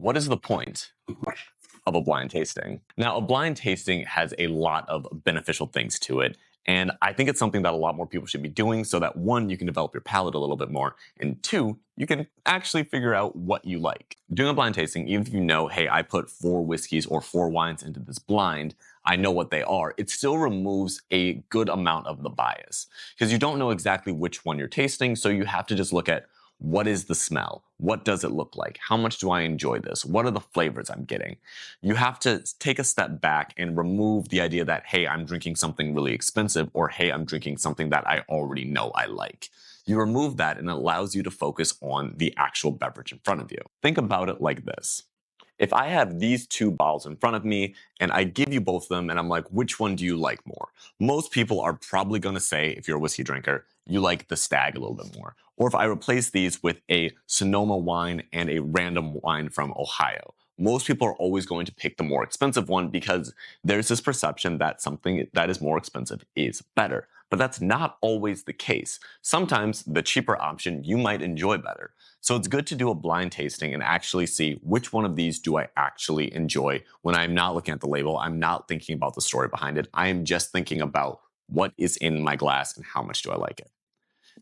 What is the point of a blind tasting? Now, a blind tasting has a lot of beneficial things to it. And I think it's something that a lot more people should be doing so that one, you can develop your palate a little bit more, and two, you can actually figure out what you like. Doing a blind tasting, even if you know, hey, I put 4 whiskeys or 4 wines into this blind, I know what they are, it still removes a good amount of the bias because you don't know exactly which one you're tasting. So you have to just look at what is the smell? What does it look like? How much do I enjoy this? What are the flavors I'm getting? You have to take a step back and remove the idea that, hey, I'm drinking something really expensive, or hey, I'm drinking something that I already know I like. You remove that and it allows you to focus on the actual beverage in front of you. Think about it like this. If I have these 2 bottles in front of me and I give you both of them and I'm like, which one do you like more? Most people are probably going to say, if you're a whiskey drinker, you like the Stag a little bit more. Or if I replace these with a Sonoma wine and a random wine from Ohio, most people are always going to pick the more expensive one because there's this perception that something that is more expensive is better. But that's not always the case. Sometimes the cheaper option you might enjoy better. So it's good to do a blind tasting and actually see which one of these do I actually enjoy when I'm not looking at the label, I'm not thinking about the story behind it, I am just thinking about what is in my glass and how much do I like it.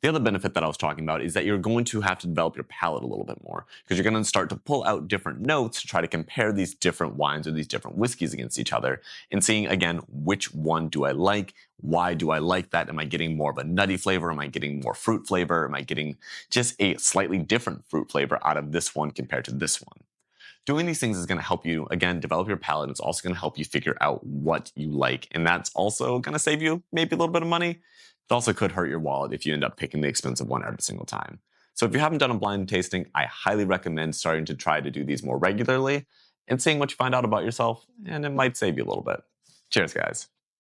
The other benefit that I was talking about is that you're going to have to develop your palate a little bit more because you're going to start to pull out different notes to try to compare these different wines or these different whiskeys against each other and seeing, again, which one do I like? Why do I like that? Am I getting more of a nutty flavor? Am I getting more fruit flavor? Am I getting just a slightly different fruit flavor out of this one compared to this one? Doing these things is going to help you, again, develop your palate. It's also going to help you figure out what you like. And that's also going to save you maybe a little bit of money. It also could hurt your wallet if you end up picking the expensive one every single time. So if you haven't done a blind tasting, I highly recommend starting to try to do these more regularly and seeing what you find out about yourself. And it might save you a little bit. Cheers, guys.